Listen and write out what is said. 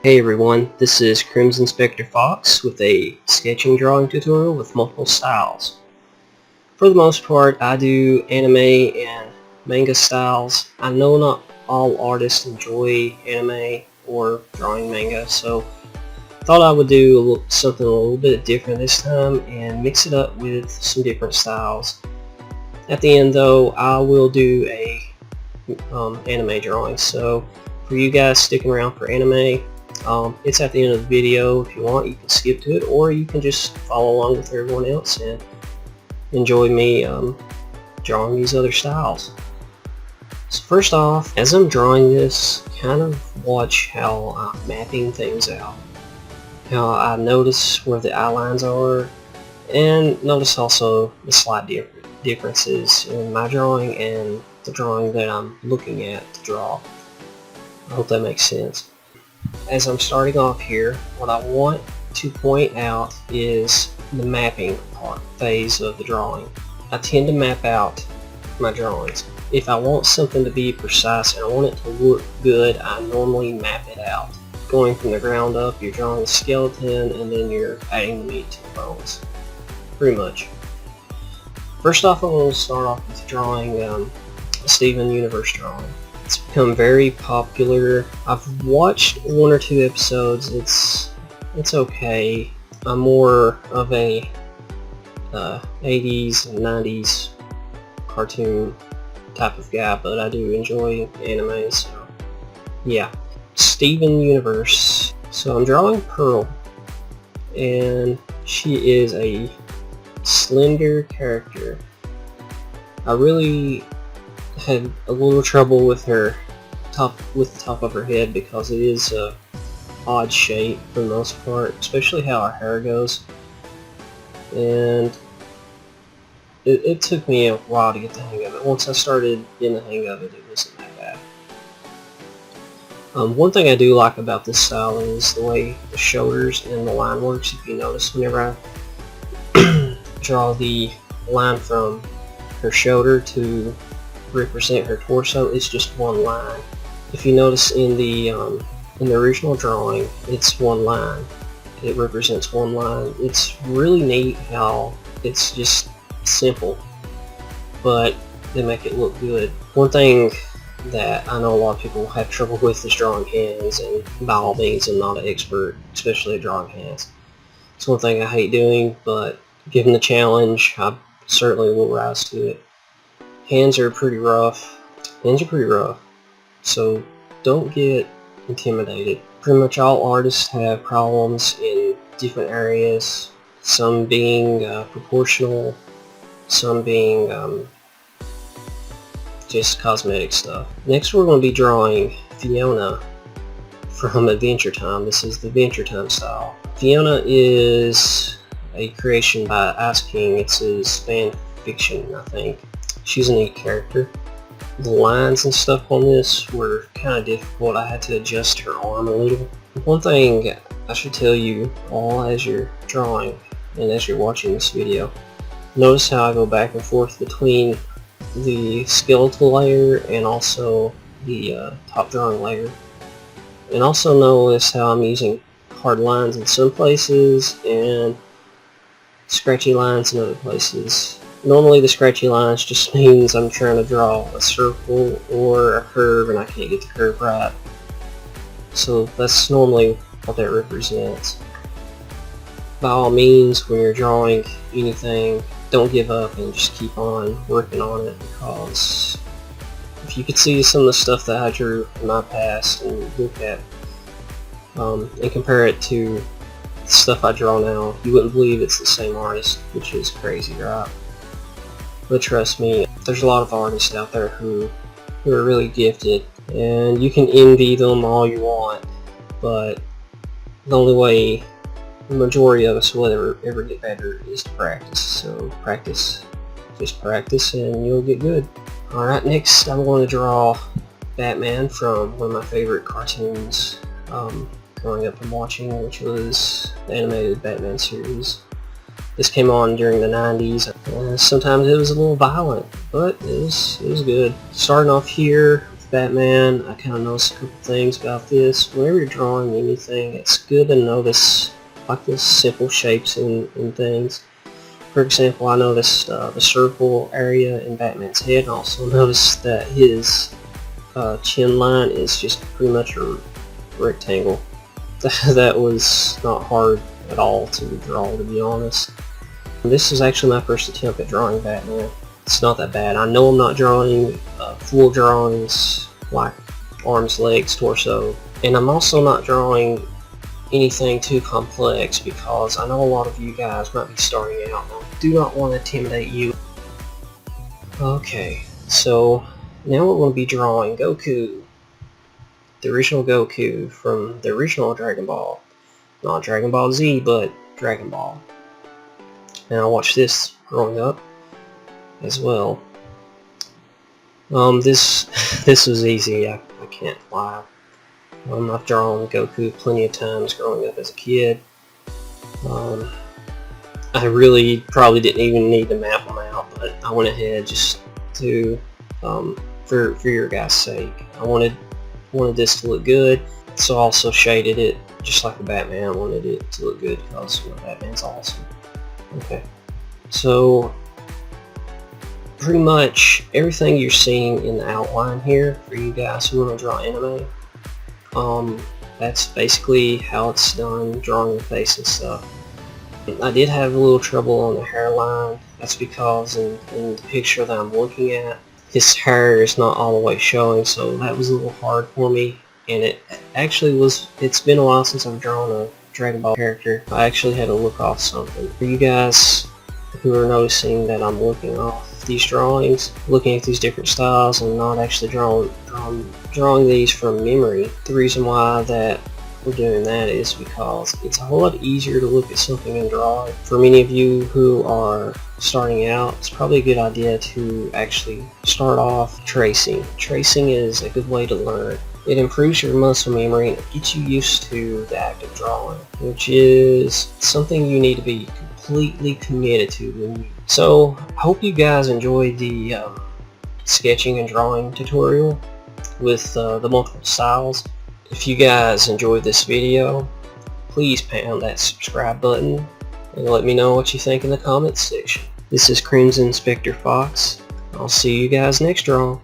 Hey everyone, this is Crimson Spectre Fox with a sketching drawing tutorial with multiple styles. For the most part, I do anime and manga styles. I know not all artists enjoy anime or drawing manga, so I thought I would do something a little bit different this time and mix it up with some different styles. At the end though, I will do a anime drawing, so for you guys sticking around for anime, it's at the end of the video. If you want, you can skip to it, or you can just follow along with everyone else and enjoy me drawing these other styles. So first off, as I'm drawing this, kind of watch how I'm mapping things out. How I notice where the eye lines are, and notice also the slight differences in my drawing and the drawing that I'm looking at to draw. I hope that makes sense. As I'm starting off here, what I want to point out is the mapping phase of the drawing. I tend to map out my drawings. If I want something to be precise and I want it to look good, I normally map it out. Going from the ground up, you're drawing the skeleton and then you're adding the meat to the bones. Pretty much. First off, I'm going to start off with drawing a Steven Universe drawing. It's become very popular. I've watched one or two episodes. It's okay. I'm more of a 80s and 90s cartoon type of guy, but I do enjoy anime, so yeah. Steven Universe. So I'm drawing Pearl, and she is a slender character. I really had a little trouble with her the top of her head because it is a odd shape for the most part, especially how her hair goes, and it took me a while to get the hang of it. Once I started getting the hang of it, it wasn't that bad. One thing I do like about this style is the way the shoulders and the line works. If you notice, whenever I draw the line from her shoulder to represent her torso, it's just one line. If you notice in the original drawing, it's one line. It represents one line. It's really neat how it's just simple, but they make it look good. One thing that I know a lot of people have trouble with is drawing hands, and by all means, I'm not an expert, especially at drawing hands. It's one thing I hate doing, but given the challenge, I certainly will rise to it. Hands are pretty rough, so don't get intimidated. Pretty much all artists have problems in different areas, some being proportional, some being just cosmetic stuff. Next we're going to be drawing Fiona from Adventure Time. This is the Adventure Time style. Fiona is a creation by Ice King. It's his fan fiction, I think. She's a neat character. The lines and stuff on this were kind of difficult. I had to adjust her arm a little. One thing I should tell you all as you're drawing and as you're watching this video, notice how I go back and forth between the skeletal layer and also the top drawing layer. And also notice how I'm using hard lines in some places and scratchy lines in other places. Normally the scratchy lines just means I'm trying to draw a circle or a curve and I can't get the curve right. So that's normally what that represents. By all means, when you're drawing anything, don't give up and just keep on working on it, because if you could see some of the stuff that I drew in my past and look at and compare it to the stuff I draw now, you wouldn't believe it's the same artist, which is crazy, right? But trust me, there's a lot of artists out there who are really gifted, and you can envy them all you want, but the only way the majority of us will ever get better is to practice. So practice, just practice, and you'll get good. Alright, next I'm going to draw Batman from one of my favorite cartoons growing up and watching, which was the animated Batman series. This came on during the 90s. Sometimes it was a little violent, but it was good. Starting off here, Batman, I kind of noticed a couple things about this. Whenever you're drawing anything, it's good to notice like the simple shapes and things. For example, I noticed the circle area in Batman's head, and also noticed that his chin line is just pretty much a rectangle. That was not hard at all to draw, to be honest. This is actually my first attempt at drawing Batman. It's not that bad. I know I'm not drawing full drawings like arms, legs, torso, and I'm also not drawing anything too complex because I know a lot of you guys might be starting out and I do not want to intimidate you. Okay, so now we're going to be drawing Goku, the original Goku from the original Dragon Ball. Not Dragon Ball Z, but Dragon Ball. And I watched this growing up as well. This was easy, I can't lie. I've drawn Goku plenty of times growing up as a kid. I really probably didn't even need to map them out, but I went ahead just to, for your guys' sake. I wanted this to look good, so I also shaded it just like the Batman. I wanted it to look good because Batman's awesome. Okay, so pretty much everything you're seeing in the outline here for you guys who want to draw anime, that's basically how it's done, drawing the face and stuff. I did have a little trouble on the hairline. That's because in the picture that I'm looking at, his hair is not all the way showing, so that was a little hard for me. And it actually was, it's been a while since I've drawn a Dragon Ball character. I actually had to look off something. For you guys who are noticing that I'm looking off these drawings, looking at these different styles and not actually drawing these from memory, the reason why that we're doing that is because it's a whole lot easier to look at something and draw it. For many of you who are starting out, it's probably a good idea to actually start off tracing. Tracing is a good way to learn. It improves your muscle memory and it gets you used to the act of drawing, which is something you need to be completely committed to. So I hope you guys enjoyed the sketching and drawing tutorial with the multiple styles. If you guys enjoyed this video, please pound that subscribe button and let me know what you think in the comments section. This is Crimson Spectre Fox. I'll see you guys next draw.